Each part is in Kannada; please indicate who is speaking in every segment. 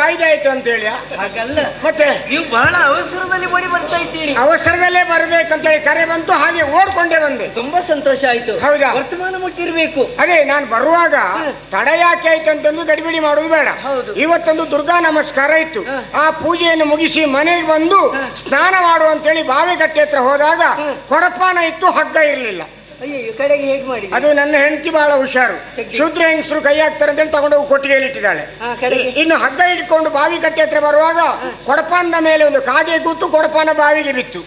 Speaker 1: ವಾಯ್ದೆ ಆಯ್ತು ಅಂತ ಹೇಳಿ
Speaker 2: ಹಾಗಲ್ಲ,
Speaker 1: ಮತ್ತೆ
Speaker 2: ನೀವು ಬಹಳ ಅವಸರದಲ್ಲಿ ಓಡಿ ಬರ್ತಾ ಇದ್ದೀರಿ.
Speaker 1: ಅವಸರದಲ್ಲೇ ಬರ್ಬೇಕಂತ ಹೇಳಿ ಕರೆ ಬಂತು, ಹಾಗೆ ಓಡ್ಕೊಂಡೇ ಬಂದೆ.
Speaker 2: ತುಂಬಾ ಸಂತೋಷ ಆಯ್ತು.
Speaker 1: ಹೌದಾ?
Speaker 2: ವರ್ತಮಾನ ಮುಟ್ಟಿರ್ಬೇಕು.
Speaker 1: ಅದೇ ನಾನು ಬರುವಾಗ ತಡ ಯಾಕೆ ಆಯ್ತು ಅಂತಂದು ಗಡಿಬಿಡಿ ಮಾಡುದು ಬೇಡ. ಇವತ್ತೊಂದು ದುರ್ಗಾ ನಮಸ್ಕಾರ ಇತ್ತು. ಆ ಪೂಜೆಯನ್ನು ಮುಗಿಸಿ ಮನೆಗೆ ಬಂದು ಸ್ನಾನ ಮಾಡು ಅಂತೇಳಿ ಬಾವಿಗಟ್ಟೆ ಹತ್ರ ಹೋದಾಗ ಕೊಡಪಾನ ಇತ್ತು, ಹಗ್ಗ ಇರಲಿಲ್ಲ.
Speaker 2: ಅಯ್ಯೋ, ಕಡೆಗೆ ಹೇಗೆ ಮಾಡಿ?
Speaker 1: ಅದು ನನ್ನ ಹೆಂಡತಿ ಬಹಳ ಹುಷಾರು, ಶೂದ್ರ ಹೆಂಗಸರು ಕೈ ಹಾಕ್ತಾರೆ ಅಂತೇಳಿ ತಗೊಂಡೋಗಿ ಕೊಟ್ಟಿಗೆಯಲ್ಲಿ ಇಟ್ಟಿದ್ದಾಳೆ. ಇನ್ನು ಹಗ್ಗ ಇಟ್ಕೊಂಡು ಬಾವಿ ಕಟ್ಟೆ ಹತ್ರ ಬರುವಾಗ ಕೊಡಪಾನದ ಮೇಲೆ ಒಂದು ಕಾಗೆ ಕೂತು ಕೊಡಪಾನ ಬಾವಿಗೆ ಬಿತ್ತು.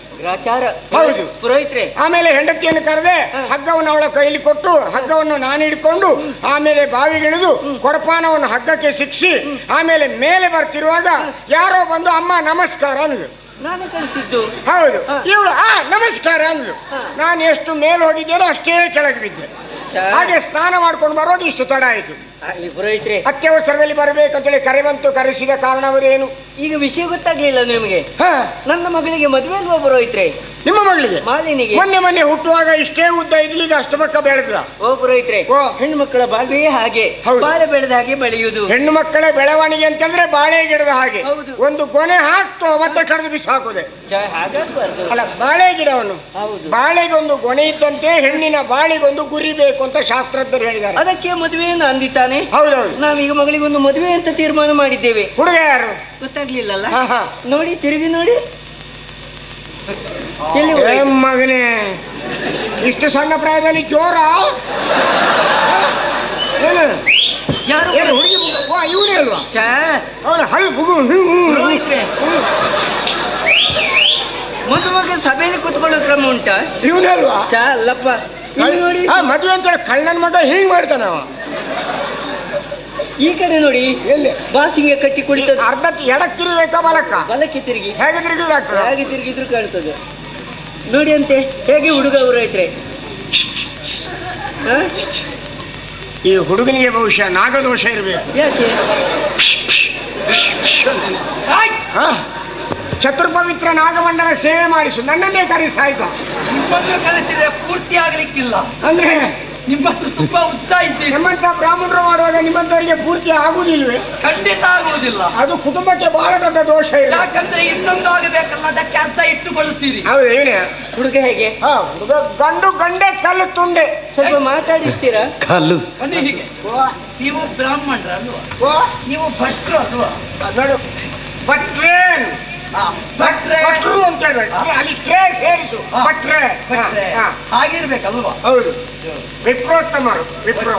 Speaker 1: ಹೌದು
Speaker 2: ಪುರೋಹಿತ್ರೆ.
Speaker 1: ಆಮೇಲೆ ಹೆಂಡತಿಯನ್ನು ಕರೆದೆ, ಹಗ್ಗವನ್ನು ಅವಳ ಕೈಲಿ ಕೊಟ್ಟು ಹಗ್ಗವನ್ನು ನಾನು ಹಿಡ್ಕೊಂಡು ಆಮೇಲೆ ಬಾವಿಗಿಳಿದು ಕೊಡಪಾನವನ್ನು ಹಗ್ಗಕ್ಕೆ ಸಿಕ್ಕಿಸಿ ಆಮೇಲೆ ಮೇಲೆ ಬರ್ತಿರುವಾಗ ಯಾರೋ ಬಂದು ಅಮ್ಮ ನಮಸ್ಕಾರ ಅಂದ್ರು.
Speaker 2: ನಾನು ಕಳಿಸಿದ್ದು.
Speaker 1: ಹೌದು, ಇವಳು ನಮಸ್ಕಾರ ಅಂದ್ರು. ನಾನು ಎಷ್ಟು ಮೇಲೆ ಹೋಗಿದ್ದೇನೋ ಅಷ್ಟೇ ಕೆಳಗೆ ಬಿದ್ದೆ. ಹಾಗೆ ಸ್ನಾನ ಮಾಡ್ಕೊಂಡು ಬರೋದು ಇಷ್ಟು ತಡ ಆಯ್ತು. ಅತ್ಯವಸರದಲ್ಲಿ ಬರಬೇಕಂತೇಳಿ ಕರೆ ಬಂತು. ಕರೆಸಿದ ಕಾರಣವದೇನು?
Speaker 2: ಈಗ ವಿಷಯ ಗೊತ್ತಾಗ್ಲಿಲ್ಲ ನಿಮಗೆ? ನನ್ನ ಮಗಳಿಗೆ ಮದುವೆ ಅಲ್ವಾ ಪುರೋಹಿತ್ರೆ?
Speaker 1: ನಿಮ್ಮ ಮಗಳಿಗೆ?
Speaker 2: ಮಾಲಿನಿಗೆ.
Speaker 1: ಮೊನ್ನೆ ಹುಟ್ಟುವಾಗ ಇಷ್ಟೇ ಉದ್ದ ಇದ್ಲಿ, ಈಗ ಅಷ್ಟು ಪಕ್ಕ ಬೆಳೆದ.
Speaker 2: ಓ ಪುರೋಹಿತ್ರೆ, ಹೆಣ್ಣು ಮಕ್ಕಳ ಬಾಳ್ವೆಯೇ ಹಾಗೆ, ಬಾಳೆ ಬೆಳೆದ ಹಾಗೆ ಬೆಳೆಯುವುದು.
Speaker 1: ಹೆಣ್ಣು ಮಕ್ಕಳ ಬೆಳವಣಿಗೆ ಅಂತಂದ್ರೆ ಬಾಳೆ ಗಿಡದ ಹಾಗೆ. ಒಂದು ಗೊನೆ ಹಾಕ್ತು ಮತ್ತೆ ಕಡಿದು ಬಿಸಾಕುದೆ. ಅಲ್ಲ, ಬಾಳೆ ಗಿಡವನ್ನು ಬಾಳೆಗೊಂದು ಗೊನೆ ಇದ್ದಂತೆ ಹೆಣ್ಣಿನ ಬಾಳಿಗೊಂದು ಗುರಿ ಬೇಕು ಅಂತ ಶಾಸ್ತ್ರಜ್ಞರು ಹೇಳಿದ್ದಾರೆ.
Speaker 2: ಅದಕ್ಕೆ ಮದುವೆಯನ್ನು ಅಂದಿತಾನೆ.
Speaker 1: ಹೌದೌದು.
Speaker 2: ನಾವೀಗ ಮಗಳಿಗೊಂದು ಮದುವೆ ಅಂತ ತೀರ್ಮಾನ ಮಾಡಿದ್ದೇವೆ.
Speaker 1: ಹುಡುಗ ಯಾರು
Speaker 2: ಗೊತ್ತಾಗ್ಲಿಲ್ಲಲ್ಲ? ನೋಡಿ, ತಿರುಗಿ ನೋಡಿ.
Speaker 1: ಮಗನೇ, ಇಷ್ಟು ಸಣ್ಣ ಪ್ರಾಯದಲ್ಲಿ ಜೋರ
Speaker 2: ಯಾರು?
Speaker 1: ಹುಡುಗಿ ಇವನೇ ಅಲ್ವಾ?
Speaker 2: ಮದುವಾಗ ಸಭೆಯಲ್ಲಿ ಕೂತ್ಕೊಳ್ಳೋ ಕ್ರಮ ಉಂಟಾ?
Speaker 1: ಇವನೇ ಅಲ್ವಾ?
Speaker 2: ಅಲ್ಲಪ್ಪ, ನೋಡಿ.
Speaker 1: ಮದುವೆ ಅಂತ ಕಳ್ಳನ ಮಗ ಹಿಂಗ್ ಮಾಡ್ತಾನ.
Speaker 2: ಈ ಕಡೆ ನೋಡಿ,
Speaker 1: ಎಲ್ಲಿ
Speaker 2: ಬಾಸಿಗೆ ಕಟ್ಟಿ ಕುಳಿತದ್ದು.
Speaker 1: ಅರ್ಧ ಎಡಕ್ಕೆ ತಿರುಗಬೇಕಾ ಬಲಕ್ಕ?
Speaker 2: ಬಲಕ್ಕೆ ತಿರುಗಿ.
Speaker 1: ಹೇಗೆ ತಿರುಗಿದ್ರೆ
Speaker 2: ಹೇಗೆ ತಿರುಗಿದ್ರು ಕಾಣ್ತದೆ ನೋಡಿ. ಅಂತೆ ಹೇಗೆ ಹುಡುಗ ಅವರು ಐತ್ರೆ?
Speaker 1: ಈ ಹುಡುಗನಿಗೆ ಬಹುಶಃ ನಾಗದೋಷ ಇರಬೇಕು.
Speaker 2: ಯಾಕೆ?
Speaker 1: ಚತುರ್ಪವಿತ್ರ ನಾಗಮಂಡಲ ಸೇವೆ ಮಾಡಿಸು, ನನ್ನನ್ನೇ ಕರೆಸಾಯ್ತು.
Speaker 2: ನಿಮ್ಮನ್ನು ಕರೆಸಿದ್ರೆ ಪೂರ್ತಿ ಆಗ್ಲಿಕ್ಕಿಲ್ಲ
Speaker 1: ಅಂದ್ರೆ
Speaker 2: ನಿಮ್ಮಂತ ತುಂಬಾ ಉದ್ದ ಇದ್ದೀರಿ.
Speaker 1: ನಿಮ್ಮಂತ ಬ್ರಾಹ್ಮಣರು ಮಾಡುವಾಗ ನಿಮ್ಮಂತವರಿಗೆ ಪೂರ್ತಿ ಆಗುದಿಲ್ವೇ?
Speaker 2: ಖಂಡಿತ ಆಗುವುದಿಲ್ಲ.
Speaker 1: ಅದು ಕುಟುಂಬಕ್ಕೆ ಬಹಳ ದೊಡ್ಡ ದೋಷ ಇದೆ.
Speaker 2: ಯಾಕಂದ್ರೆ ಇನ್ನೊಂದು ಆಗಬೇಕಲ್ಲ, ಅದಕ್ಕೆ ಅರ್ಥ ಇಟ್ಟುಕೊಳ್ಳುತ್ತೀರಿ.
Speaker 1: ಹೌದು. ಏನೇ
Speaker 2: ಹುಡುಗ ಹೇಗೆ?
Speaker 1: ಹುಡುಗ ಗಂಡು ಗಂಡೆ ಕಲ್ಲು ತುಂಡೆ.
Speaker 2: ಸ್ವಲ್ಪ ಮಾತಾಡಿಸ್ತೀರಾ?
Speaker 3: ಕಲ್ಲು
Speaker 2: ಹೀಗೆ. ನೀವು ಬ್ರಾಹ್ಮಣರ ಅಲ್ವಾ? ನೀವು ಭಟ್ರು ಅಲ್ವಾ?
Speaker 1: ನೋಡು, ಭಟ್ರೇನ್ ಭಟ್ರು ಅಂತ ಹೇಳ್ಬೇಕು. ಅಲ್ಲಿ ಸೇರಿಸು ಭಟ್ರೆ
Speaker 2: ಹಾಗಿರ್ಬೇಕಲ್ವಾ?
Speaker 1: ಹೌದು. ವಿಪ್ರೋತ್ತಮರು. ವಿಪ್ರೋ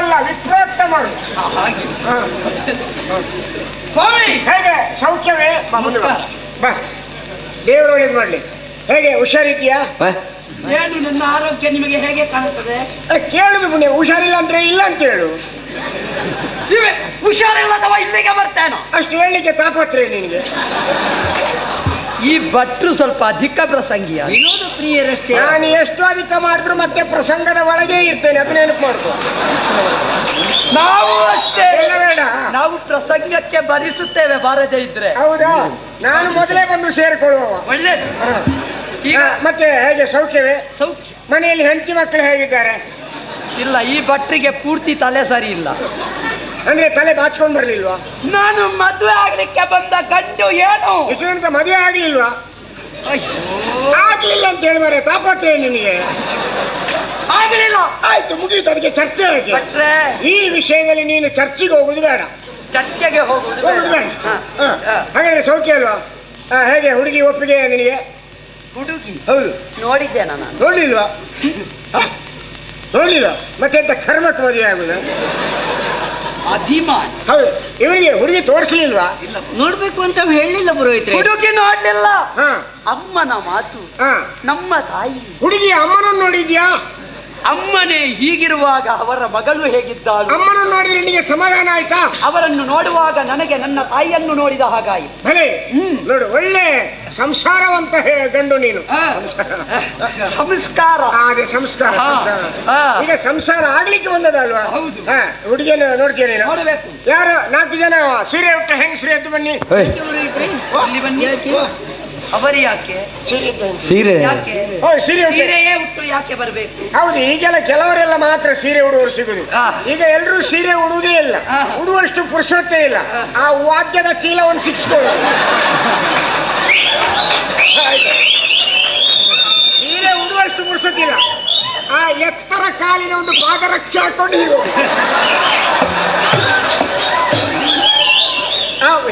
Speaker 1: ಅಲ್ಲ, ವಿಪ್ರೋತ್ತಮರು.
Speaker 2: ಸ್ವಾಮಿ
Speaker 1: ಹೇಗೆ ಸೌಖ್ಯವೇ? ಬಾ, ದೇವರು ಒಳ್ಳೇದು ಮಾಡ್ಲಿ. ಹೇಗೆ ಹುಷಾರಿದ್ಯಾ?
Speaker 2: ಏನು ನನ್ನ ಆರೋಗ್ಯ ನಿಮಗೆ ಹೇಗೆ ಕಾಣುತ್ತದೆ?
Speaker 1: ಕೇಳುದು ಪುಣ್ಯ. ಹುಷಾರಿಲ್ಲ ಅಂದ್ರೆ ಇಲ್ಲ ಅಂತ ಹೇಳು.
Speaker 2: ಹುಷಾರಿಲ್ಲದವ ಇಲ್ಲಿಗೆ ಬರ್ತೇನೋ
Speaker 1: ಅಷ್ಟು ಹೇಳಲಿಕ್ಕೆ ತಾಪತ್ರೆ ನಿನಗೆ.
Speaker 2: ಈ ಭಟ್ರು ಸ್ವಲ್ಪ ಅಧಿಕ ಪ್ರಸಂಗಿಯ, ವಿನೋದ ಪ್ರಿಯರಷ್ಟೇ.
Speaker 1: ನಾನು ಎಷ್ಟು ಅಧಿಕ ಮಾಡಿದ್ರು ಮತ್ತೆ ಪ್ರಸಂಗದ ಒಳಗೆ ಇರ್ತೇನೆ, ಅದು ನೆನಪು ಮಾಡ್ಕೊ.
Speaker 2: ನಾವು ಅಷ್ಟೇ
Speaker 1: ಬೇಡ,
Speaker 2: ನಾವು ಪ್ರಸಂಗಕ್ಕೆ ಭರಿಸುತ್ತೇವೆ ಬಾರದೇ ಇದ್ರೆ.
Speaker 1: ಹೌದಾ? ನಾನು ಮೊದಲೇ ಬಂದು ಸೇರಿಕೊಳ್ಳುವ.
Speaker 2: ಒಳ್ಳೇದು.
Speaker 1: ಈಗ ಮತ್ತೆ ಹೇಗೆ ಸೌಖ್ಯವೇ?
Speaker 2: ಸೌಖ್ಯ.
Speaker 1: ಮನೆಯಲ್ಲಿ ಹೆಂಡತಿ ಮಕ್ಕಳು ಹೇಗಿದ್ದಾರೆ?
Speaker 2: ಇಲ್ಲ, ಈ ಭಟ್ರಿಗೆ ಪೂರ್ತಿ ತಲೆ ಸರಿ ಇಲ್ಲ.
Speaker 1: ಅಂದ್ರೆ ತಲೆ ಬಾಚ್ಕೊಂಡ್ ಬರ್ಲಿಲ್ವಾ?
Speaker 2: ನಾನು ಮದುವೆ ಆಗ್ಲಿಕ್ಕೆ ಬಂದ ಗಂಡು ಏನು
Speaker 1: ಇಷ್ಟು ತನಕ ಮದುವೆ ಆಗ್ಲಿಲ್ವಾ? ಆಗ್ಲಿಲ್ಲ ಅಂತ ಹೇಳ್ಬಾರೆ, ತಾಪತ್ರೆ ನಿನಗೆ.
Speaker 2: ಆಗ್ಲಿಲ್ಲ.
Speaker 1: ಆಯ್ತು, ಮುಗಿಯಿತು. ಅದಕ್ಕೆ ಚರ್ಚೆ ಆಯ್ತು. ಈ ವಿಷಯದಲ್ಲಿ ನೀನು ಚರ್ಚೆಗೆ ಹೋಗುದು ಬೇಡ.
Speaker 2: ಚರ್ಚೆಗೆ ಹೋಗುದು
Speaker 1: ಬೇಡ. ಹಾಗಾದ್ರೆ ಸೌಖ್ಯ ಅಲ್ವಾ? ಹೇಗೆ ಹುಡುಗಿ ಒಪ್ಪಿಗೆ ನಿನಗೆ?
Speaker 2: ಹುಡುಗಿ?
Speaker 1: ಹೌದು.
Speaker 2: ನೋಡಿದ್ದೆ ನಾನು.
Speaker 1: ನೋಡ್ಲಿಲ್ವಾ? ನೋಡ್ಲಿಲ್ಲ ಮತ್ತೆ ಎಂತ ಕರ್ಮಕ್ಕೆ ಮದುವೆ ಆಗುದ?
Speaker 2: ಅಭಿಮಾನ.
Speaker 1: ಹೌದು. ಇವರಿಗೆ ಹುಡುಗಿ ತೋರಿಸಲಿಲ್ವಾ?
Speaker 2: ನೋಡ್ಬೇಕು ಅಂತ ಹೇಳಿಲ್ಲ ಪುರೋಹಿತ್ರೆ. ಹುಡುಗಿ ನೋಡ್ಲಿಲ್ಲ. ಅಮ್ಮನ ಮಾತು,
Speaker 1: ನಮ್ಮ
Speaker 2: ತಾಯಿ.
Speaker 1: ಹುಡುಗಿ ಅಮ್ಮನನ್ನು ನೋಡಿದ್ಯಾ?
Speaker 2: ಅಮ್ಮನೇ ಹೀಗಿರುವಾಗ ಅವರ ಮಗಳು ಹೇಗಿದ್ದಾಳು?
Speaker 1: ಅಮ್ಮನನ್ನು ನೋಡಿದ್ರೆ ನಿನಗೆ ಸಮಾಧಾನ ಆಯ್ತಾ?
Speaker 2: ಅವರನ್ನು ನೋಡುವಾಗ ನನಗೆ ನನ್ನ ತಾಯಿಯನ್ನು ನೋಡಿದ ಹಾಗಾಯಿತು.
Speaker 1: ಭಲೆ ನೋಡು, ಒಳ್ಳೆ ಸಂಸಾರವಂತ ಗಂಡು ನೀನು.
Speaker 2: ಸಂಸ್ಕಾರ.
Speaker 1: ಅದೇ ಸಂಸ್ಕಾರ. ಈಗ ಸಂಸಾರ ಆಗ್ಲಿಕ್ಕೆ ಬಂದದಲ್ವಾ? ಹುಡುಗಿಯನ್ನು ನೋಡ್ತೀರಿ?
Speaker 2: ನೋಡಬೇಕು.
Speaker 1: ಯಾರು 4 ಜನ ಸೀರೆ ಉಟ್ಟ ಹೆಂಗಸರು ಎದ್ದು ಬನ್ನಿ.
Speaker 2: ಅಲ್ಲಿ ಬನ್ನಿ. ಅವರು ಯಾಕೆ
Speaker 3: ಸೀರೆ
Speaker 2: ಯಾಕೆ
Speaker 1: ಸೀರೆ
Speaker 2: ಸೀರೆಯೇ ಉಟ್ಟು ಯಾಕೆ ಬರಬೇಕು?
Speaker 1: ಹೌದು, ಈಗೆಲ್ಲ ಕೆಲವರೆಲ್ಲ ಮಾತ್ರ ಸೀರೆ ಉಡುವವರು ಸಿಗುದು. ಈಗ ಎಲ್ಲರೂ ಸೀರೆ ಉಡುವುದೇ ಇಲ್ಲ, ಉಡುವಷ್ಟು ಪುರುಷೊತ್ತೇ ಇಲ್ಲ. ಆ ವಾದ್ಯದ ಚೀಲ ಒಂದು ಸಿಕ್ಸ್ಕೊಳ್ಳಿ. ಸೀರೆ ಉಡುವಷ್ಟು ಪುರುಷೊತ್ತಿಲ್ಲ. ಆ ಎತ್ತರ ಕಾಲಿನ ಒಂದು ಪಾದರಕ್ಷೆ ಹಾಕೊಂಡು ಹೀಗೆ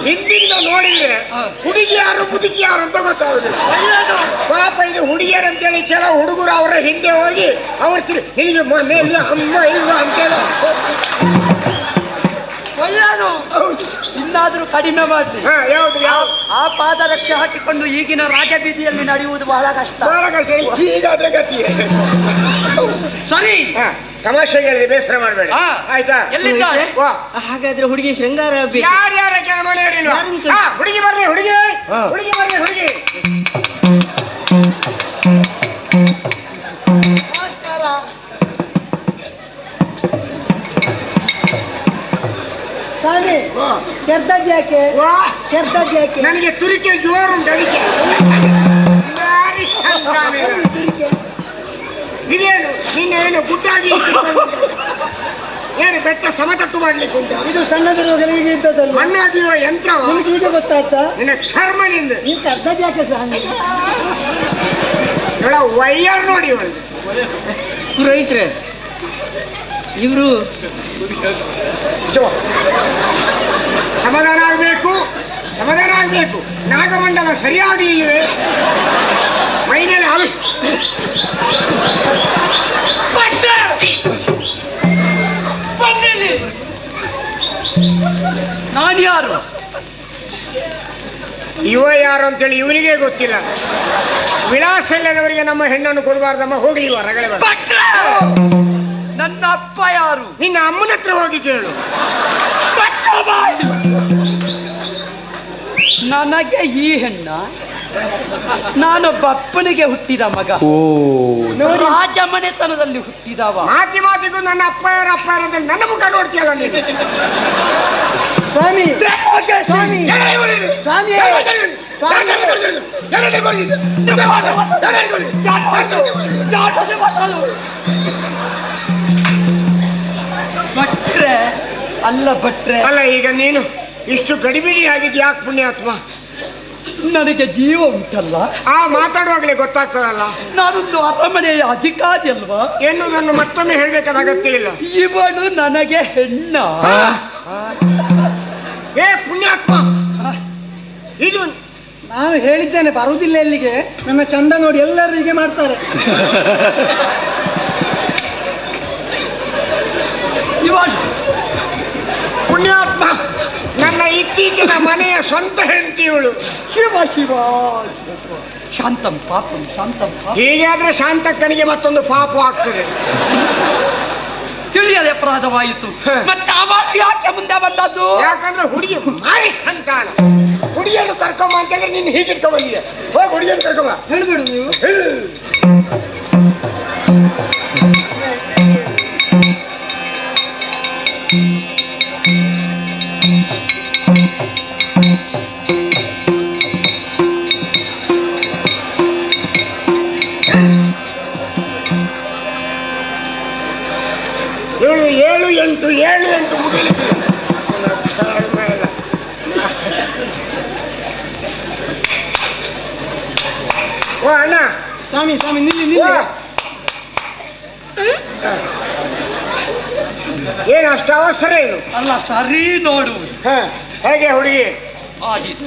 Speaker 1: ಹಿಂದಿನಿಂದ ನೋಡಿದ್ರೆ ಹುಡುಗಿ ಯಾರು ಮುದುಕಿ ಯಾರು ಅಂತ ಗೊತ್ತಾಗುದಿಲ್ಲ. ಪಾಪ ಇದು ಹುಡುಗಿಯರು ಅಂತೇಳಿ ಕೆಲವು ಹುಡುಗರು ಅವರ ಹಿಂದೆ ಹೋಗಿ ಅವ್ರ ನಿನಗೆ ಮೊನ್ನೆ ಇಲ್ಲ ಅಮ್ಮ ಇಲ್ಲ ಅಂತೇಳಿ
Speaker 2: ಇನ್ನಾದ್ರೂ ಕಡಿಮೆ ಮಾಡ್ಲಿ.
Speaker 1: ಯಾವ್ದು ಯಾವ್ದು
Speaker 2: ಆ ಪಾದರಕ್ಷೆ ಹಾಕಿಕೊಂಡು ಈಗಿನ ರಾಜಬೀದಿಯಲ್ಲಿ ನಡೆಯುವುದು ಬಹಳ ಕಷ್ಟ.
Speaker 1: ಬಹಳ ಕಷ್ಟ. ಹೀಗಾದ್ರೆ ಗತಿ
Speaker 2: ಸರಿ.
Speaker 1: ತಮಾಷೆಗೆ ಬೇಸರ ಮಾಡಬೇಡಿ, ಆಯ್ತಾ?
Speaker 2: ಎಲ್ಲಿದ್ದಾಳೆ? ಹಾಗಾದ್ರೆ ಹುಡುಗಿ ಶೃಂಗಾರ
Speaker 1: ಯಾರ್ಯಾರ ಮನೆಯಲ್ಲಿ ಹುಡುಗಿ ಬರ್ರಿ, ಹುಡುಗಿ ಹುಡುಗಿ ಬರ್ರಿ, ಹುಡುಗಿ. ನನಗೆ ತುರಿಕೆ ಜೋರುಂಟು, ಅದಕ್ಕೆ ಇದೇನು ನಿನ್ನೇನು ಗುಡ್ಡಾಗಿ ಏನು ಬೆಟ್ಟ ಸಮತಟ್ಟು ಮಾಡ್ಲಿಕ್ಕೆ ಉಂಟು?
Speaker 3: ಇದು ಸಣ್ಣದಿರುವಾಗಲಿಗೆ ಇದ್ದದಲ್ಲ,
Speaker 1: ಮಣ್ಣಾಗಿರುವ ಯಂತ್ರ
Speaker 3: ನಿಮ್ಗೆ ಈಗ ಗೊತ್ತಾಗ್ತಾ?
Speaker 1: ನಿನ್ನ ಶರ್ಮನಿಂದ
Speaker 3: ಈ ಕರ್ದಜ್ ಯಾಕೆ
Speaker 1: ವೈಯರ್ ನೋಡಿ ಒಂದು
Speaker 2: ಪುರೋಹಿತ್ರೆ, ಇವರು
Speaker 1: ಸಮಾಧಾನ ಆಗ್ಬೇಕು, ಸಮಾಧಾನ ಆಗ್ಬೇಕು. ನಾಗಮಂಡಲ ಸರಿಯಾಗಿ ಇವೆ ಮೈನಲ್ಲಿ
Speaker 2: ನಾನು ಯಾರು,
Speaker 1: ಇವ ಯಾರು ಅಂತೇಳಿ ಇವನಿಗೆ ಗೊತ್ತಿಲ್ಲ. ವಿಳಾಸ ಇಲ್ಲದವರಿಗೆ ನಮ್ಮ ಹೆಣ್ಣನ್ನು ಕೊಡಬಾರ್ದಮ್ಮ, ಹೋಗಿ ಇವ ರಗಳೆ.
Speaker 2: ನನ್ನ ಅಪ್ಪ ಯಾರು?
Speaker 1: ನಿನ್ನ ಅಮ್ಮನ ಹತ್ರ ಹೋಗಿ ಕೇಳು.
Speaker 2: ನನಗೆ ಈ ಹೆಣ್ಣ? ನಾನೊಬ್ಬ ಅಪ್ಪನಿಗೆ ಹುಟ್ಟಿದ ಮಗ, ರಾಜ ಮನೆತನದಲ್ಲಿ ಹುಟ್ಟಿದವ.
Speaker 1: ಮಾತಿ ಮಾತಿಗೂ ನನ್ನ ಅಪ್ಪ ಯಾರು ಅಪ್ಪ ಯಾರು ಅಂತ ನನ್ನ ಮುಖ ನೋಡ್ತೀಯಲ್ಲ ನೀನು.
Speaker 3: ಸ್ವಾಮಿ ಸ್ವಾಮಿ ಸ್ವಾಮಿ
Speaker 2: ಭಟ್ರೆ ಅಲ್ಲ, ಭಟ್ರೆ
Speaker 1: ಅಲ್ಲ. ಈಗ ನೀನು ಇಷ್ಟು ಗಡಿಬಿಡಿ ಆಗಿದ್ದು ಯಾಕೆ ಪುಣ್ಯಾತ್ಮ?
Speaker 2: ನನಗೆ ಜೀವ ಉಂಟಲ್ಲ,
Speaker 1: ಆ ಮಾತಾಡುವಾಗಲೇ ಗೊತ್ತಾಗ್ತದಲ್ಲ.
Speaker 2: ನಾನೊಂದು ಅರಮನೆಯ ಅಧಿಕಾರಿ ಅಲ್ವಾ
Speaker 1: ಎನ್ನುವುದನ್ನು ಮತ್ತೊಮ್ಮೆ ಹೇಳ್ಬೇಕಾದ ಅಗತ್ಯ ಇಲ್ಲ.
Speaker 2: ಇವಳು ನನಗೆ ಹೆಣ್ಣ.
Speaker 1: ಏ ಪುಣ್ಯಾತ್ಮ, ಇದು
Speaker 3: ನಾನು ಹೇಳಿದ್ದೇನೆ ಬರುವುದಿಲ್ಲ ಇಲ್ಲಿಗೆ. ನನ್ನ ಚಂದ ನೋಡಿ ಎಲ್ಲರೂ ಹೀಗೆ ಮಾಡ್ತಾರೆ.
Speaker 1: ಪುಣ್ಯಾತ್ಮ, ನನ್ನ ಇತ್ತೀಚಿನ ಮನೆಯ ಸ್ವಂತ ಹೆಂಡತಿ ಇವಳು.
Speaker 2: ಶಿವ ಶಿವ ಶಾಂತಂ ಪಾಪಂ ಶಾಂತಂ ಪಾಪಂ.
Speaker 1: ಹೀಗಾದ್ರೆ ಶಾಂತಕ್ಕನಿಗೆ ಮತ್ತೊಂದು ಪಾಪ ಆಗ್ತದೆ.
Speaker 2: ತಿಳಿಯದೆ ಅಪರಾಧವಾಯಿತು. ಮತ್ತೆ ಅವಳು ಯಾಕೆ ಮುಂದೆ ಬಂದದ್ದು?
Speaker 1: ಯಾಕಂದ್ರೆ ಹುಡುಗಿ ಮಾರಿ ಸಂತಾನ. ಹುಡುಗಿಯನ್ನು ಕರ್ಕೊಂಬ ಅಂತಂದ್ರೆ ನೀನು ಹೀಗಿಟ್ಕೊ ಬಂದಿಯ. ಹೋಗಿ ಹುಡುಗಿಯನ್ನು ಕರ್ಕೊಂಬ.
Speaker 3: ಹೇಳ್ಬೇಡು ನೀವು.
Speaker 1: ಇವಳು 7-8 ಮುಗಿಲಿಕ್ಕೆ. ಓ ಅಣ್ಣ,
Speaker 3: ಸ್ವಾಮಿ ಸ್ವಾಮಿ ನಿಲ್ಲಿ ನಿಲ್ಲಿ.
Speaker 1: ಏನು ಅಷ್ಟು ಅವಸರ ಏನು?
Speaker 2: ಅಲ್ಲ, ಸರಿ ನೋಡು.
Speaker 1: ಹೇಗೆ ಹುಡುಗಿ?
Speaker 2: ಆಗಿದೆ.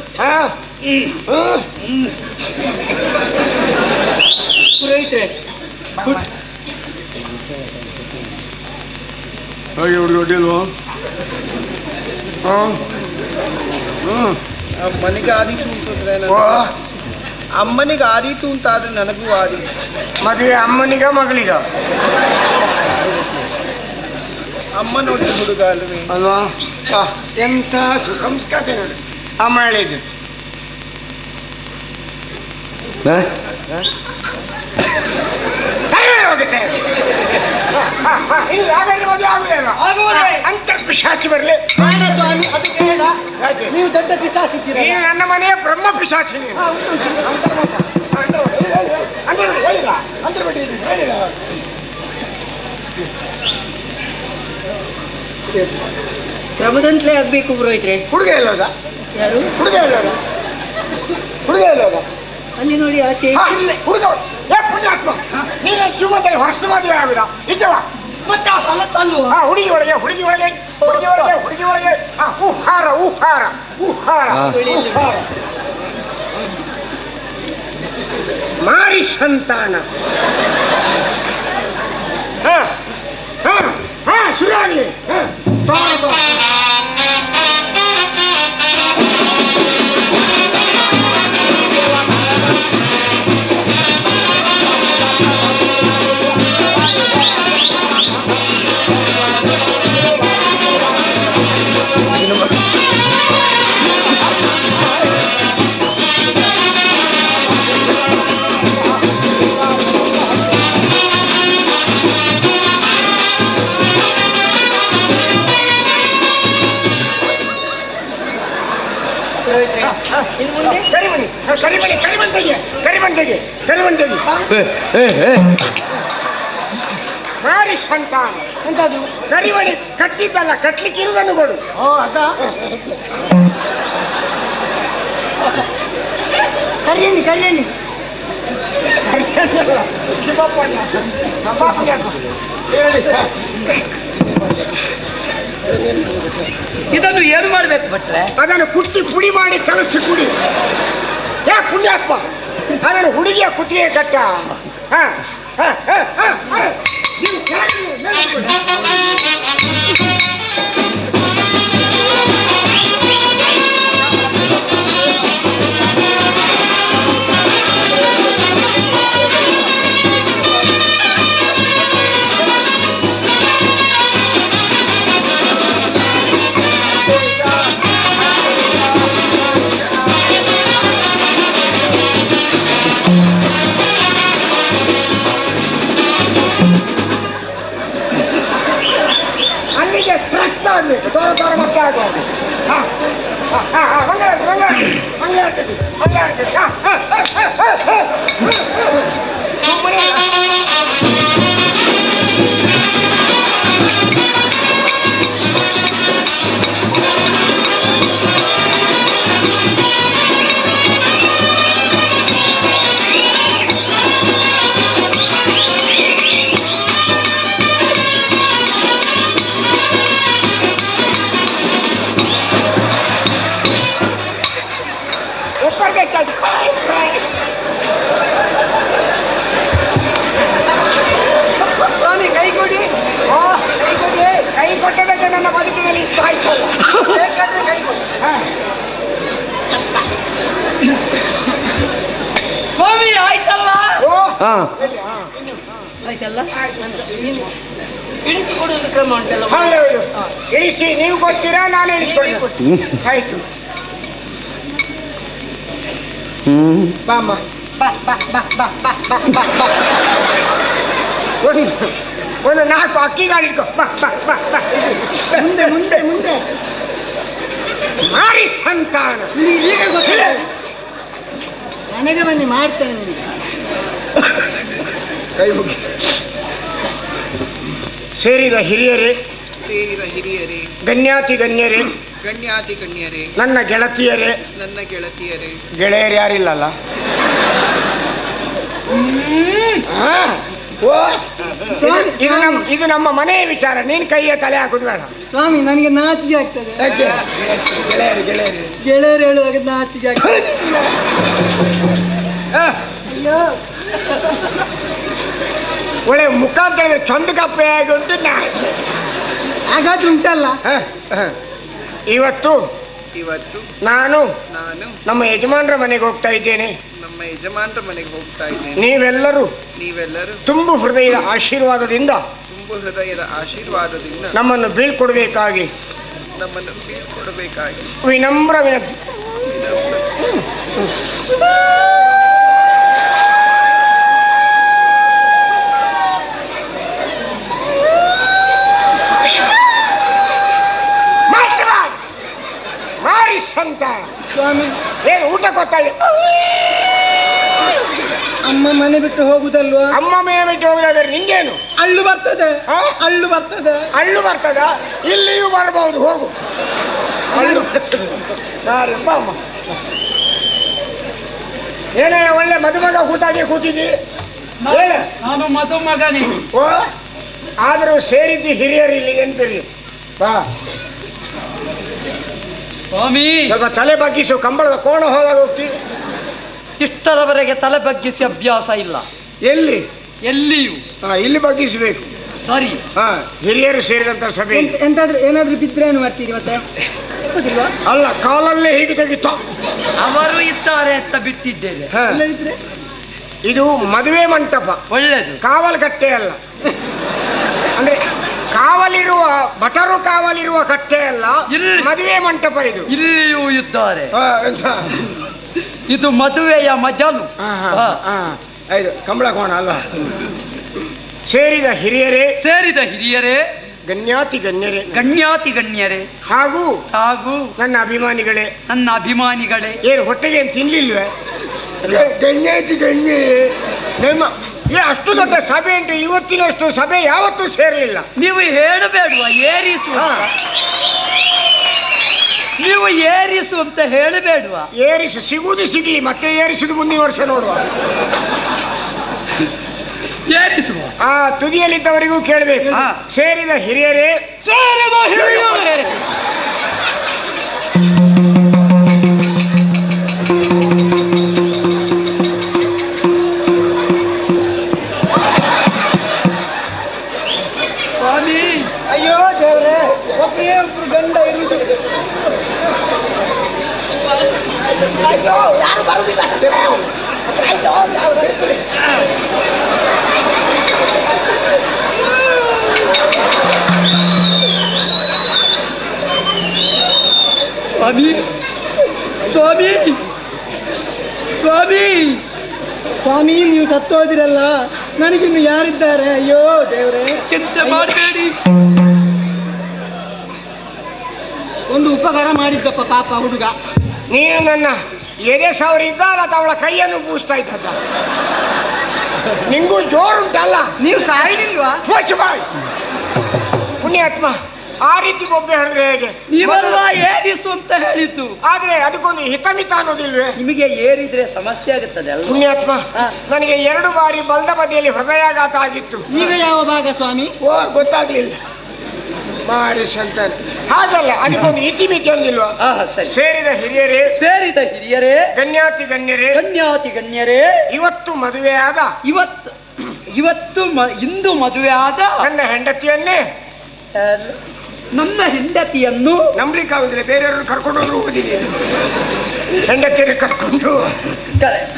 Speaker 3: ಪುರೋಹಿತ್ರೆ,
Speaker 1: ಹಾಗೆ ಹುಡುಗಿ ಹೊಡಿಲ್ವಾ?
Speaker 3: ಅಮ್ಮನಿಗೆ ಆದೀತು ಅಂತಂದ್ರೆ ಅಮ್ಮನಿಗೆ ಆದೀತು ಅಂತ ಆದ್ರೆ ನನಗೂ ಆದೀತು.
Speaker 1: ಮದುವೆ ಅಮ್ಮನಿಗ ಮಗಳಿಗ?
Speaker 3: ಅಮ್ಮ ನೋಡಿ ಹುಡುಗ ಅಲ್ವೇ
Speaker 1: ಅಲ್ವಾ? ಎಂತ ಸುಸಂಸ್ಕೃತಿ ನೋಡಿ. ಅಮ್ಮ ಹೇಳಿದ್ದು ಅಂತ ಪಿಶಾಚಿ ಬರಲಿ.
Speaker 3: ನೀವು ದೊಡ್ಡ ಪಿಶಾಚಿದ್ದೀರ.
Speaker 1: ನನ್ನ ಮನೆಯ ಬ್ರಹ್ಮ ಪಿಶಾಚಿ. ಹೇಳಿಲ್ಲ ಮಂತ್ರ ಬಿಟ್ಟಿದ್ದೀನಿ ಹೇಳಿಲ್ಲ.
Speaker 2: ಕ್ರಮದಂತಲೇ ಆಗ್ಬೇಕು ಪುರೋಹಿತ್ರೆ.
Speaker 1: ಹುಡುಗ ಎಲ್ಲೋದ?
Speaker 2: ಯಾರು
Speaker 1: ಹುಡುಗ ಎಲ್ಲೋದ? ಹುಡುಗ ಎಲ್ಲೋದ?
Speaker 2: ಅಲ್ಲಿ ನೋಡಿ ಆಚೆ.
Speaker 1: ಹುಡುಗ ಪುಣ್ಯಾತ್ಮ ನೀನೇ ಜೀವನದಲ್ಲಿ ಹೊಸ ಮದುವೆ ಆಗುದ ನಿಜವಾ?
Speaker 2: ಮತ್ತೆ ಆ ಸಲತ್ತಲ್ವ?
Speaker 1: ಹುಡುಗಿ ಒಳಗೆ ಹುಡುಗಿ ಒಳಗೆ ಹುಡುಗಿ ಒಳಗೆ ಹುಡುಗಿ ಒಳಗೆ ಉಹಾರ ಉಹಾರ ಉಹಾರ ಉಹಾರ ಮಾರಿ ಸಂತಾನ. ಶುರು ಆಗಲಿ. ಮಾರಿ ಸಂತಾನ
Speaker 2: ಎಂತದು?
Speaker 1: ಕರಿಮಣಿ ಕಟ್ಟಿದ್ದಲ್ಲ ಕಟ್ಲಿಕ್ಕೆ ಇರುವುದನ್ನು ಕೊಡು.
Speaker 2: ಅದ ಕಲ್ಯಾಣಿ ಕಲ್ಯಾಣಿ ಇದನ್ನು ಏನು ಮಾಡ್ಬೇಕು ಭಟ್ರೆ?
Speaker 1: ಅದನ್ನು ಕುಟ್ಟಿ ಪುಡಿ ಮಾಡಿ ಕಲಸಿ ಕುಡಿ. ಪುಣ್ಯಾತ್ಮ ಅದನ್ನು ಹುಡುಗಿಯ ಕುತ್ತಿಗೆ ಕಟ್ಟ. ತೋರ ಮತ್ತೆ ಆಗುವಾಗ
Speaker 2: ಸ್ವಾಮಿ ಕೈ ಕೊಡಿ.
Speaker 1: ಕೈ ಕೊಟ್ಟದಕ್ಕೆ ನನ್ನ ಬದುಕಿನಲ್ಲಿ ಇಷ್ಟ ಆಯ್ತಲ್ಲ.
Speaker 2: ಬೇಕಾದ್ರೆ ಕೈ ಕೊಡಿ. ಸ್ವಾಮಿ ಆಯ್ತಲ್ಲ ಆಯ್ತಲ್ಲ ಇಳಿಸಿ ಕೊಡುವುದು ಕ್ರಮ ಉಂಟಲ್ಲ.
Speaker 1: ಹೌದು ಇಳಿಸಿ ನೀವು ಕೊಡ್ತೀರಾ ನಾನು ಇಳಿಸ್ಕೊಡ್ತೀನಿ. ಆಯ್ತು ಬಾಮ್ಮ ಬಾ ಬಾ ಬಾ ಬಾ ಬಾ ಬಾ ಬಾ ಬಾ. ಒಂದು 4 ಅಕ್ಕಿ ಗಾಡಿ ಇಟ್ಕೋ. ಬಾ ಬಾ ಬಾ ಬಾ. ಮುಂದೆ ಮುಂದೆ ಮುಂದೆ ಮಾರಿ ಸಂತಾನ.
Speaker 2: ಈಗ ಗೊತ್ತಿಲ್ಲ ನನಗೆ ಬನ್ನಿ ಮಾಡ್ತೇನೆ ನಿಮಗೆ.
Speaker 1: ಕೈ ಮುಗಿ. ಸೇರಿದ ಹಿರಿಯರೇ ಗಣ್ಯಾತಿ ಗಣ್ಯರೇ
Speaker 3: ಗಣ್ಯಾತಿ ಗಣ್ಯರೇ
Speaker 1: ನನ್ನ ಗೆಳತಿಯರೇ
Speaker 3: ನನ್ನ ಗೆಳತಿಯರೇ
Speaker 1: ಗೆಳೆಯರು ಯಾರಿಲ್ಲಲ್ಲ. ಇದು ನಮ್ಮ ಮನೆಯ ವಿಚಾರ. ನೀನ್ ಕೈಯ ತಲೆ ಹಾಕುದು ಬೇಡ
Speaker 2: ಸ್ವಾಮಿ. ನನಗೆ ನಾಚಿಕೆ ಆಗ್ತದೆ.
Speaker 1: ಗೆಳೆಯರು ಗೆಳೆಯರು
Speaker 2: ಗೆಳೆಯರು ಹೇಳುವಾಗ ನಾಚಿಕೆ ಆಗ್ತದೆ. ಅಯ್ಯೋ
Speaker 1: ಒಳ್ಳೆ ಮುಖ ತೆಗೆದು ಚಂದ ಕಪ್ಪೆ ಆಗಿ ಉಂಟು.
Speaker 2: ಹಾಗಾದ್ರೂ ಉಂಟಲ್ಲ.
Speaker 1: ಇವತ್ತು ನಾನು ನಮ್ಮ ಯಜಮಾನರ ಮನೆಗೆ ಹೋಗ್ತಾ ಇದ್ದೇನೆ. ನೀವೆಲ್ಲರೂ ತುಂಬು ಹೃದಯದ ಆಶೀರ್ವಾದದಿಂದ ನಮ್ಮನ್ನು ಬೀಳ್ಕೊಡ್ಬೇಕಾಗಿ ವಿನಮ್ರ ವಿನಂತಿ. ಮಾರಿ ಸಂತ
Speaker 2: ಸ್ವಾಮಿ
Speaker 1: ಏನು ಊಟ ಗೊತ್ತಾಗಿದೆ.
Speaker 3: ಅಮ್ಮ ಮನೆ ಬಿಟ್ಟು ಹೋಗುದಲ್ವಾ?
Speaker 1: ಅಮ್ಮ ಮನೆ ಬಿಟ್ಟು ಹೋಗುದಾದ್ರೆ ನಿಂಗೇನು?
Speaker 3: ಅಳ್ಳು ಬರ್ತದೆ.
Speaker 1: ಆ?
Speaker 3: ಅಳ್ಳು ಬರ್ತದೆ.
Speaker 1: ಅಳ್ಳು ಬರ್ತದ? ಇಲ್ಲಿಯೂ ಬರಬಹುದು, ಹೋಗು. ಅಳ್ಳು ಬರ್ತದೆ. ನಾರಪ್ಪ ಅಮ್ಮ ಏನೇ ಒಳ್ಳೆ ಮದುಮಗ ಕೂತಾಗಿ ಕೂತಿದ್ದಿ ಹೇಳ.
Speaker 2: ನಾನು ಮದುಮಗನೇ.
Speaker 1: ಓ ಆದರೂ ಸೇರಿದ್ದಿ ಹಿರಿಯರು ಇಲ್ಲಿ ಎಂತಿರಿ. ಬಾ
Speaker 2: ಸ್ವಾಮಿ,
Speaker 1: ಸ್ವಲ್ಪ ತಲೆ ಬಗ್ಗಿಸು, ಕಂಬಳದ ಕೋಣ ಹೋದಾಗ ಹೋಗ್ತಿ.
Speaker 2: ಇಷ್ಟರವರೆಗೆ ತಲೆ ಬಗ್ಗಿಸಿ ಅಭ್ಯಾಸ ಇಲ್ಲ
Speaker 1: ಎಲ್ಲಿ?
Speaker 2: ಎಲ್ಲಿಯೂ.
Speaker 1: ಇಲ್ಲಿ ಬಗ್ಗಿಸಬೇಕು.
Speaker 2: ಸರಿ.
Speaker 1: ಹಿರಿಯರು ಸೇರಿದಂತ ಸಭೆ.
Speaker 3: ಏನಾದ್ರೂ ಬಿದ್ರೆ ಏನು ಮಾಡ್ತೀರಿ ಮತ್ತೆ?
Speaker 1: ಅಲ್ಲ, ಕಾಲಲ್ಲೇ ಹೀಗೆ ತೆಗಿತ.
Speaker 2: ಅವರು ಇದ್ದಾರೆ ಅಂತ ಬಿಟ್ಟಿದ್ದೇವೆ.
Speaker 1: ಇದು ಮದುವೆ ಮಂಟಪ,
Speaker 2: ಒಳ್ಳೆದು.
Speaker 1: ಕಾವಲ್ ಕಟ್ಟೆ ಅಲ್ಲ. ಅಂದ್ರೆ ಕಾವಲಿರುವ ಭಟರು ಕಾವಲಿರುವ ಕಟ್ಟೆ ಅಲ್ಲ, ಮದುವೆ ಮಂಟಪ ಇದು.
Speaker 2: ಇಲ್ಲಿಯೂ ಇದ್ದಾರೆ.
Speaker 1: ಎಂತ?
Speaker 2: ಇದು ಮದುವೆಯ ಮಜಲು.
Speaker 1: ಇದು ಕಂಬಳ ಕೋಣ ಅಲ್ವಾ? ಸೇರಿದ ಹಿರಿಯರೇ,
Speaker 2: ಸೇರಿದ ಹಿರಿಯರೇ,
Speaker 1: ಗಣ್ಯಾತಿ ಗಣ್ಯರೇ,
Speaker 2: ಗಣ್ಯಾತಿ ಗಣ್ಯರೇ,
Speaker 1: ಹಾಗೂ
Speaker 2: ಹಾಗೂ
Speaker 1: ನನ್ನ ಅಭಿಮಾನಿಗಳೇ,
Speaker 2: ನನ್ನ ಅಭಿಮಾನಿಗಳೇ.
Speaker 1: ಏನು ಹೊಟ್ಟೆಗೆ ಏನು ತಿನ್ಲಿಲ್ವೇ? ಗಣ್ಯಾತಿ ಗಣ್ಯರೇ, ನಿಮ್ಮ ಅಷ್ಟು ದೊಡ್ಡ ಸಭೆ ಉಂಟು, ಇವತ್ತಿನಷ್ಟು ಸಭೆ ಯಾವತ್ತೂ ಸೇರಲಿಲ್ಲ.
Speaker 2: ನೀವು ಹೇಳಬೇಡುವ ಏರಿಸು, ನೀವು ಏರಿಸು ಅಂತ ಹೇಳಬೇಡುವ.
Speaker 1: ಏರಿಸು, ಸಿಗುವುದು ಸಿಗಲಿ, ಮತ್ತೆ ಏರಿಸುದು ಮುಂದಿನ ವರ್ಷ ನೋಡುವ.
Speaker 2: ಏರಿಸುವ.
Speaker 1: ಆ ತುದಿಯಲ್ಲಿದ್ದವರಿಗೂ ಕೇಳಬೇಕು. ಸೇರಿದ ಹಿರಿಯರೇ,
Speaker 2: ಸೇರಿದ ಹಿರಿಯರೇ, ಸ್ವಾಮಿ.
Speaker 3: ಅಯ್ಯೋ ದೇವ್ರೆ, ಒಬ್ಬನೇ ಒಬ್ರು ಗಂಡ ಇರುವುದು. ಅಯ್ಯೋ ಯಾರು ಬರುದಿಲ್ಲ. ಅಯ್ಯೋ
Speaker 2: ಸ್ವಾಮಿ, ಸ್ವಾಮಿ, ಸ್ವಾಮಿ,
Speaker 3: ಸ್ವಾಮಿ, ನೀವು ಸತ್ತೋದಿರಲ್ಲ, ನನಗಿನ್ನು ಯಾರಿದ್ದಾರೆ? ಅಯ್ಯೋ ದೇವ್ರೆ,
Speaker 2: ಚಿಂತೆ ಮಾಡಬೇಡಿ.
Speaker 3: ಒಂದು ಉಪಕಾರ ಮಾಡಿದ್ದಪ್ಪ ಪಾಪ ಹುಡುಗ.
Speaker 1: ನೀನು ನನ್ನ ಎದೆ ಸಾವಿರ ಇದ್ದಲ್ಲ, ಅವಳ ಕೈಯನ್ನು ಬೂಸ್ತಾ ಇದ್ದ. ನಿಂಗೂ ಜೋರುಂಟಲ್ಲ,
Speaker 3: ನೀವು ಸಾಯಲಿಲ್ವಾ?
Speaker 1: ಪುಣ್ಯಾತ್ಮ, ಆ ರೀತಿ ಬೊಬ್ಬೆ ಹೇಳಿದ್ರೆ ಹೇಗೆ?
Speaker 2: ನೀವಲ್ವ ಏರಿಸು ಅಂತ ಹೇಳಿದ್ದು.
Speaker 1: ಆದ್ರೆ ಅದಕ್ಕೊಂದು ಹಿತಮಿತ ಅನ್ನೋದಿಲ್ವೇ?
Speaker 2: ನಿಮಗೆ ಏರಿದ್ರೆ ಸಮಸ್ಯೆ ಆಗುತ್ತದೆ ಅಲ್ಲ?
Speaker 1: ಪುಣ್ಯಾತ್ಮ, ನನಗೆ 2 ಬಾರಿ ಬಲ್ದ ಬದಿಯಲ್ಲಿ ಹೃದಯಾಘಾತ ಆಗಿತ್ತು.
Speaker 3: ಈಗ ಯಾವ ಭಾಗ ಸ್ವಾಮಿ?
Speaker 1: ಗೊತ್ತಾಗ್ಲಿಲ್ಲ. ಮಾರಿ ಸಂತಾನ ಹಾಗಲ್ಲ, ಅದಕ್ಕೊಂದು ಇತಿಮಿತಿ ಒಂದಿಲ್ವಾ?
Speaker 2: ಸರಿ.
Speaker 1: ಸೇರಿದ ಹಿರಿಯರೇ,
Speaker 2: ಸೇರಿದ ಹಿರಿಯರೇ,
Speaker 1: ಗಣ್ಯಾತಿ ಗಣ್ಯರೇ,
Speaker 2: ಗಣ್ಯಾತಿ ಗಣ್ಯರೇ,
Speaker 1: ಇವತ್ತು ಮದುವೆಯಾದ,
Speaker 2: ಇಂದು ಮದುವೆ ಆದ
Speaker 1: ನನ್ನ ಹೆಂಡತಿಯನ್ನೇ,
Speaker 2: ನನ್ನ ಹೆಂಡತಿಯನ್ನು
Speaker 1: ನಂಬಲಿಕ್ಕಾಗುದಿಲ್ಲ. ಬೇರೆಯವರು ಕರ್ಕೊಂಡು ಹೋದ್ರು ಹೋಗಿದ್ದೀನಿ, ಹೆಂಡತಿಯನ್ನು ಕರ್ಕೊಂಡು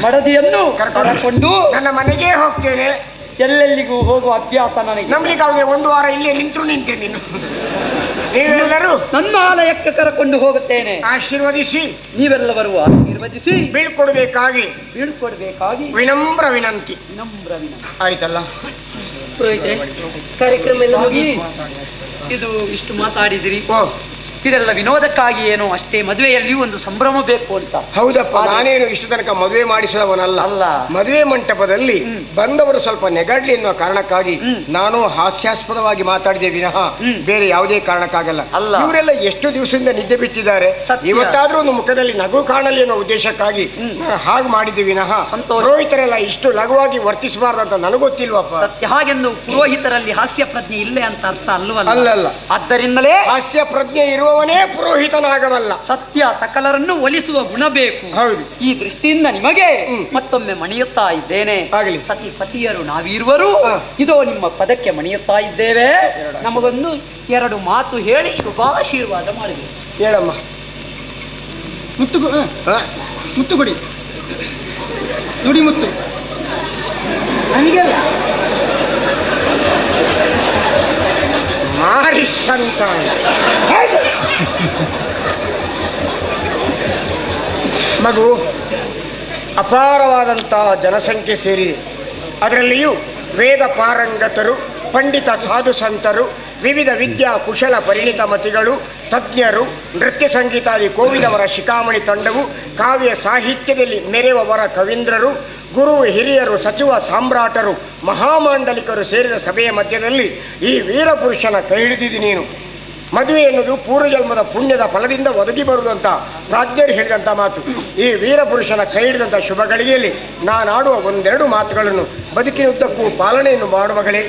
Speaker 2: ಮಡದಿಯನ್ನು ಕರ್ಕೊಂಡು
Speaker 1: ನನ್ನ ಮನೆಗೆ ಹೋಗ್ತೇನೆ.
Speaker 2: ಎಲ್ಲೆಲ್ಲಿಗೂ ಹೋಗುವ ಅಭ್ಯಾಸ ನನಗೆ.
Speaker 1: ನಂಬಲಿಕ್ಕಾಗುದಿಲ್ಲ. 1 ವಾರ ಇಲ್ಲೇ ನಿಂತೆ ನೀನು. ನೀವೆಲ್ಲರೂ
Speaker 2: ನನ್ನ ಆಲಯಕ್ಕೆ ಕರ್ಕೊಂಡು ಹೋಗುತ್ತೇನೆ.
Speaker 1: ಆಶೀರ್ವದಿಸಿ,
Speaker 2: ನೀವೆಲ್ಲವರು ಆಶೀರ್ವದಿಸಿ
Speaker 1: ಬೀಳ್ಕೊಡ್ಬೇಕಾಗಿ ವಿನಮ್ರ ವಿನಂತಿ. ಆಯ್ತಲ್ಲ
Speaker 2: ಪುರೋಹಿತರೆ, ಕಾರ್ಯಕ್ರಮ ಎಲ್ಲ ಮುಗಿ ಇದು ಇಷ್ಟು ಮಾತಾಡಿದಿರಿ. ಇದೆಲ್ಲ ವಿನೋದಕ್ಕಾಗಿ ಏನೋ ಅಷ್ಟೇ. ಮದುವೆಯಲ್ಲಿಯೂ ಒಂದು ಸಂಭ್ರಮ ಬೇಕು ಅಂತ.
Speaker 1: ಹೌದಪ್ಪ, ನಾನೇನು ಇಷ್ಟು ತನಕ ಮದುವೆ ಮಾಡಿಸಿದವನಲ್ಲ. ಮದುವೆ ಮಂಟಪದಲ್ಲಿ ಬಂದವರು ಸ್ವಲ್ಪ ನೆಗಡ್ಲಿ ಎನ್ನುವ ಕಾರಣಕ್ಕಾಗಿ ನಾನು ಹಾಸ್ಯಾಸ್ಪದವಾಗಿ ಮಾತಾಡಿದೆ ವಿನಃ ಬೇರೆ ಯಾವುದೇ ಕಾರಣಕ್ಕಾಗಲ್ಲ. ಇವರೆಲ್ಲ ಎಷ್ಟು ದಿವಸದಿಂದ ನಿದ್ದೆ ಬಿಟ್ಟಿದ್ದಾರೆ, ಇವತ್ತಾದ್ರೂ ಒಂದು ಮುಖದಲ್ಲಿ ನಗು ಕಾಣಲಿ ಅನ್ನೋ ಉದ್ದೇಶಕ್ಕಾಗಿ ಹಾಗೆ ಮಾಡಿದ್ದೆ ವಿನಃ ಪುರೋಹಿತರೆಲ್ಲ ಇಷ್ಟು ಲಘುವಾಗಿ ವರ್ತಿಸಬಾರ್ದಂತ ನನಗೊತ್ತಿಲ್ವಪ್ಪ.
Speaker 2: ಸತ್ಯ. ಹಾಗೆಂದು ಪುರೋಹಿತರಲ್ಲಿ ಹಾಸ್ಯ ಪ್ರಜ್ಞೆ ಇಲ್ಲೇ ಅಂತ ಅರ್ಥ ಅಲ್ಲವಲ್ಲ?
Speaker 1: ಅಲ್ಲಲ್ಲ.
Speaker 2: ಆದ್ದರಿಂದಲೇ
Speaker 1: ಹಾಸ್ಯ ಪ್ರಜ್ಞೆ ಇರುವವನೇ ಪುರೋಹಿತನಾಗಬಲ್ಲ.
Speaker 2: ಸತ್ಯ ಸಕಲರನ್ನು ಒಲಿಸುವ ಗುಣ ಬೇಕು.
Speaker 1: ಹೌದು.
Speaker 2: ಈ ದೃಷ್ಟಿಯಿಂದ ನಿಮಗೆ ಮತ್ತೊಮ್ಮೆ ಮಣಿಯುತ್ತಾ ಇದ್ದೇನೆ. ಸತಿ ಪತಿಯರು ನಾವಿರುವರು ಇದೋ ನಿಮ್ಮ ಪದಕ್ಕೆ ಮಣಿಯುತ್ತಾ ಇದ್ದೇವೆ. ನಮಗೊಂದು 2 ಮಾತು ಹೇಳಿ ಶುಭಾಶೀರ್ವಾದ ಮಾಡಿದೆ.
Speaker 1: ಹೇಳಮ್ಮ.
Speaker 3: ಮುತ್ತು ಕೊಡಿ, ನುಡಿ ಮುತ್ತು ನನಗೆಲ್ಲ
Speaker 1: ಮಾರಿ ಸಂತಾನ. ಮಗು ಅಪಾರವಾದಂತಹ ಜನಸಂಖ್ಯೆ ಸೇರಿದೆ. ಅದರಲ್ಲಿಯೂ ವೇದ ಪಾರಂಗತರು, ಪಂಡಿತ ಸಾಧು ಸಂತರು, ವಿವಿಧ ವಿದ್ಯಾ ಕುಶಲ ಪರಿಣಿತ ಮತಿಗಳು, ತಜ್ಞರು, ನೃತ್ಯ ಸಂಗೀತಾದಿ ಕೋವಿದವರ ಶಿಖಾಮಣಿ ತಂಡವು, ಕಾವ್ಯ ಸಾಹಿತ್ಯದಲ್ಲಿ ಮೆರೆಯುವವರ ಕವೀಂದ್ರರು, ಗುರು ಹಿರಿಯರು, ಸಚಿವ ಸಾಮ್ರಾಟರು, ಮಹಾಮಾಂಡಲಿಕರು ಸೇರಿದ ಸಭೆಯ ಮಧ್ಯದಲ್ಲಿ ಈ ವೀರಪುರುಷನ ಕೈ ಹಿಡಿದಿದ್ದು ನೀನು. ಮದುವೆ ಎನ್ನುವುದು ಪೂರ್ವಜನ್ಮದ ಪುಣ್ಯದ ಫಲದಿಂದ ಒದಗಿ ಬರುವುದಂತ ಪ್ರಾಜ್ಞರು ಹೇಳಿದಂಥ ಮಾತು. ಈ ವೀರಪುರುಷನ ಕೈ ಹಿಡಿದಂಥ ಶುಭ ಗಳಿಗೆಯಲ್ಲಿ ನಾನಾಡುವ ಒಂದೆರಡು ಮಾತುಗಳನ್ನು ಬದುಕಿನುದ್ದಕ್ಕೂ ಪಾಲನೆಯನ್ನು ಮಾಡುವಗಳೇ.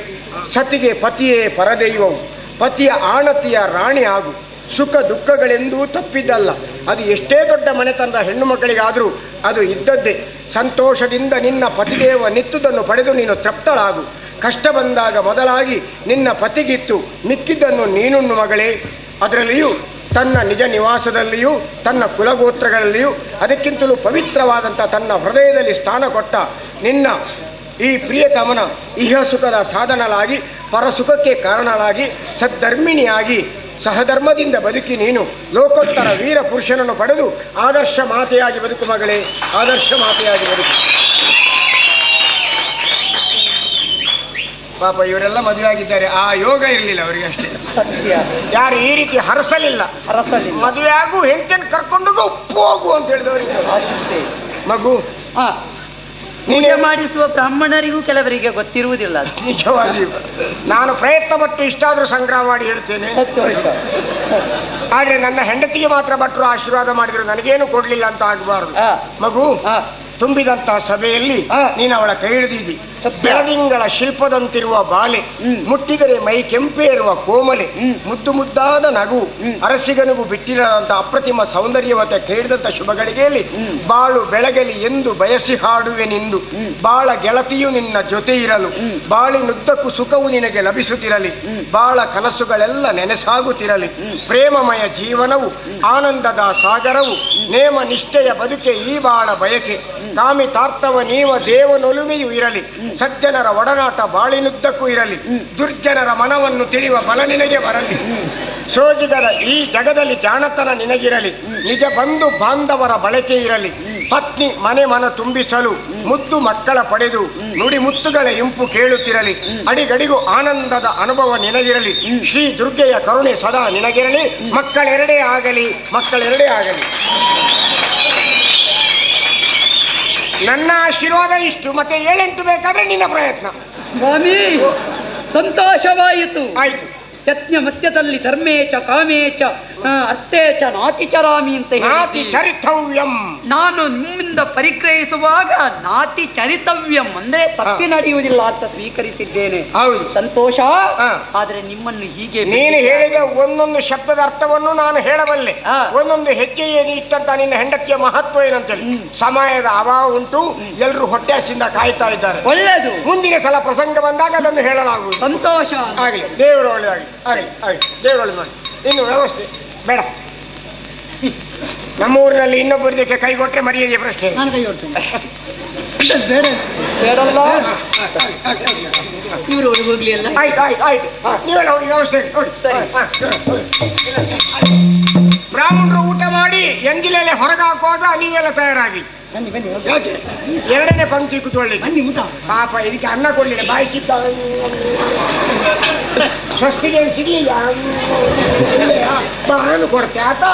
Speaker 1: ಸತಿಗೆ ಪತಿಯೇ ಪರದೈವವು, ಪತಿಯ ಆಣತಿಯ ರಾಣಿ ಆಗು. ಸುಖ ದುಃಖಗಳೆಂದೂ ತಪ್ಪಿದ್ದಲ್ಲ. ಅದು ಎಷ್ಟೇ ದೊಡ್ಡ ಮನೆತನದ ಹೆಣ್ಣು ಮಕ್ಕಳಿಗಾದರೂ ಅದು ಇದ್ದದ್ದೇ. ಸಂತೋಷದಿಂದ ನಿನ್ನ ಪತಿದೇವ ನಿತ್ತುದನ್ನು ಪಡೆದು ನೀನು ತೃಪ್ತಳಾಗು. ಕಷ್ಟ ಬಂದಾಗ ಮೊದಲಾಗಿ ನಿನ್ನ ಪತಿಗಿತ್ತು, ಮಿಕ್ಕಿದ್ದನ್ನು ನೀನುಣ್ಣು ಮಗಳೇ. ಅದರಲ್ಲಿಯೂ ತನ್ನ ನಿಜ ನಿವಾಸದಲ್ಲಿಯೂ ತನ್ನ ಕುಲಗೋತ್ರಗಳಲ್ಲಿಯೂ ಅದಕ್ಕಿಂತಲೂ ಪವಿತ್ರವಾದಂಥ ತನ್ನ ಹೃದಯದಲ್ಲಿ ಸ್ಥಾನ ಕೊಟ್ಟ ನಿನ್ನ ಈ ಪ್ರಿಯತಮನ ಇಹ ಸುಖದ ಸಾಧನಲಾಗಿ ಪರಸುಖಕ್ಕೆ ಕಾರಣಲಾಗಿ ಸದ್ಧರ್ಮಿಣಿಯಾಗಿ ಸಹಧರ್ಮದಿಂದ ಬದುಕಿ ನೀನು ಲೋಕೋತ್ತರ ವೀರ ಪುರುಷನನ್ನು ಪಡೆದು ಆದರ್ಶ ಮಾತೆಯಾಗಿ ಬದುಕು ಮಗಳೇ, ಆದರ್ಶ ಮಾತೆಯಾಗಿ ಬದುಕು. ಪಾಪ ಇವರೆಲ್ಲ ಮದುವೆ ಆಗಿದ್ದಾರೆ, ಆ ಯೋಗ ಇರಲಿಲ್ಲ ಅವರಿಗೆ ಅಷ್ಟೇ.
Speaker 2: ಸತ್ಯ.
Speaker 1: ಯಾರು ಈ ರೀತಿ ಹರಸಲಿಲ್ಲ. ಮದುವೆ ಆಗು, ಹೆಂಡತಿಯನ್ನು ಕರ್ಕೊಂಡು ಹೋಗು ಅಂತ ಹೇಳಿದವರಿಗೆ ಮಗು
Speaker 2: ಪೂಜೆ ಮಾಡಿಸುವ ಬ್ರಾಹ್ಮಣರಿಗೂ ಕೆಲವರಿಗೆ ಗೊತ್ತಿರುವುದಿಲ್ಲ.
Speaker 1: ನಿಜವಾಗಿಯೂ ನಾನು ಪ್ರಯತ್ನ ಪಟ್ಟು ಇಷ್ಟಾದರೂ ಸಂಗ್ರಹ ಮಾಡಿ ಹೇಳ್ತೇನೆ. ಆದ್ರೆ ನನ್ನ ಹೆಂಡತಿಗೆ ಮಾತ್ರ ಭಟ್ರು ಆಶೀರ್ವಾದ ಮಾಡಿದ್ರು, ನನಗೇನು ಕೊಡ್ಲಿಲ್ಲ ಅಂತ ಆಗಬಾರದು. ಮಗು ತುಂಬಿದಂತಹ ಸಭೆಯಲ್ಲಿ ನೀನು ಅವಳ ಕೈ ಹಿಡಿದಿದ್ದಿ. ಬೆಳದಿಂಗಳ ಶಿಲ್ಪದಂತಿರುವ ಬಾಲೆ, ಮುಟ್ಟಿದರೆ ಮೈ ಕೆಂಪೇ ಇರುವ ಕೋಮಲೆ, ಮುದ್ದು ಮುದ್ದಾದ ನಗು, ಅರಸಿಗನಿಗೂ ಬಿಟ್ಟಿರದಂತ ಅಪ್ರತಿಮ ಸೌಂದರ್ಯವತೆ ಕೈ ಹಿಡಿದಂತ ಶುಭ ಗಳಿಗೆಯಲ್ಲಿ ಬಾಳು ಬೆಳಗಲಿ ಎಂದು ಬಯಸಿ ಹಾಡುವೆ ನಿಂದು. ಬಾಳ ಗೆಳತಿಯು ನಿನ್ನ ಜೊತೆ ಇರಲು, ಬಾಳಿನುದ್ದಕ್ಕೂ ಸುಖವು ನಿನಗೆ ಲಭಿಸುತ್ತಿರಲಿ, ಬಾಳ ಕನಸುಗಳೆಲ್ಲ ನೆನೆಸಾಗುತ್ತಿರಲಿ. ಪ್ರೇಮಮಯ ಜೀವನವು ಆನಂದದ ಸಾಗರವು, ನೇಮ ನಿಷ್ಠೆಯ ಬದುಕೆ ಈ ಬಾಳ ಬಯಕೆ. ಕಾಮಿತಾರ್ಥವ ನೀವ ದೇವನೊಲುಮೆಯೂ ಇರಲಿ, ಸಜ್ಜನರ ಒಡನಾಟ ಬಾಳಿನುದ್ದಕ್ಕೂ ಇರಲಿ, ದುರ್ಜನರ ಮನವನ್ನು ತಿಳಿಯುವ ಬಲ ನಿನಗೆ ಬರಲಿ. ಸೋಜಿಗರ ಈ ಜಗದಲ್ಲಿ ಜಾಣತನ ನಿನಗಿರಲಿ, ನಿಜ ಬಂಧು ಬಾಂಧವರ ಬಳಕೆ ಇರಲಿ. ಪತ್ನಿ ಮನೆ ಮನ ತುಂಬಿಸಲು ಮುದ್ದು ಮಕ್ಕಳ ಪಡೆದು ನುಡಿ ಮುತ್ತುಗಳ ಇಂಪು ಕೇಳುತ್ತಿರಲಿ. ಅಡಿಗಡಿಗೂ ಆನಂದದ ಅನುಭವ ನಿನಗಿರಲಿ. ಶ್ರೀ ದುರ್ಗೆಯ ಕರುಣೆ ಸದಾ ನಿನಗಿರಲಿ. ಮಕ್ಕಳೆರಡೇ ಆಗಲಿ, ಮಕ್ಕಳೆರಡೇ ಆಗಲಿ. ನನ್ನ ಆಶೀರ್ವಾದ ಇಷ್ಟು, ಮತ್ತೆ 7-8 ಬೇಕಾದ್ರೆ ನಿನ್ನ ಪ್ರಯತ್ನ.
Speaker 2: ಸ್ವಾಮಿ ಸಂತೋಷವಾಯಿತು.
Speaker 1: ಆಯ್ತು.
Speaker 2: ಯತ್ನ ಮಧ್ಯದಲ್ಲಿ ಧರ್ಮೇಚ ಕಾಮೇಚ ಅರ್ಥೇಚ ನಾತಿ ಚರಾಮಿ ಅಂತ
Speaker 1: ನಾತಿ ಚರಿತವ್ಯಂ.
Speaker 2: ನಾನು ನಿಮ್ಮಿಂದ ಪರಿಗ್ರಹಿಸುವಾಗ ನಾತಿ ಚರಿತವ್ಯಂ ಅಂದ್ರೆ ತಪ್ಪಿ ನಡೆಯುವುದಿಲ್ಲ ಅಂತ ಸ್ವೀಕರಿಸಿದ್ದೇನೆ.
Speaker 1: ಹೌದು,
Speaker 2: ಸಂತೋಷ. ಆದ್ರೆ ನಿಮ್ಮನ್ನು ಹೀಗೆ
Speaker 1: ನೀನು ಹೇಳಿದ ಒಂದೊಂದು ಶಬ್ದದ ಅರ್ಥವನ್ನು ನಾನು ಹೇಳಬಲ್ಲೆ. ಒಂದೊಂದು ಹೆಜ್ಜೆ ಏನು ಇತ್ತಂತ ನಿನ್ನ ಹೆಂಡತಿಯ ಮಹತ್ವ ಏನಂತೇಳಿ. ಸಮಯದ ಅಭಾವ ಉಂಟು, ಎಲ್ಲರೂ ಹೊಟ್ಟೆಸಿಂದ ಕಾಯ್ತಾ ಇದ್ದಾರೆ.
Speaker 2: ಒಳ್ಳೆಯದು,
Speaker 1: ಮುಂದಿನ ಸಲ ಪ್ರಸಂಗ ಬಂದಾಗ ಅದನ್ನು ಹೇಳಲಾಗುವುದು.
Speaker 2: ಸಂತೋಷ.
Speaker 1: ಆಗಲಿ, ದೇವರು ಒಳ್ಳೆಯದಾಗಲಿ. ಆಗಲಿ ಆಗಲಿ, ದೇವರು ಮಾಡಿ. ಇನ್ನು ವ್ಯವಸ್ಥೆ ಬೇಡ. ನಮ್ಮ ಊರಿನಲ್ಲಿ ಇನ್ನೊಬ್ಬರಿಗೆ ಕೈ ಕೊಟ್ಟರೆ ಮರ್ಯಾದೆ ಪ್ರಶ್ನೆ.
Speaker 2: ನಾನು ಕೈ ಕೊಡ್ತೇನೆ. ಬೇಡಲ್ಲ, ಇವರು ಹೋಗ್ಲಿ ಅಲ್ಲ.
Speaker 1: ಆಯ್ತು ಆಯ್ತು ಆಯ್ತು, ನೀವೆಲ್ಲ ಹೋಗಿ ವ್ಯವಸ್ಥೆ ನೋಡಿ. ಬ್ರಾಹ್ಮಣರು ಊಟ ಮಾಡಿ ಎಂಗಿಲೆಲೆ ಹೊರಗೆ ಹಾಕುವಾಗ ನೀವೆಲ್ಲ ತಯಾರಾಗಿ ಎರಡನೇ ಪಂಕ್ತಿ ಕೂತ್ಕೊಳ್ಳಿ. ಪಾಪ ಇದಕ್ಕೆ ಅನ್ನ ಕೊಡ್ಲಿಲ್ಲ, ಬಾಯಿ ಚಿಕ್ಕ ಸ್ವಸ್ತಿಗೆ ಸಿಗ್ಲಿಲ್ಲ. ನಾನು ಕೊಡ್ತೆ ಆತ.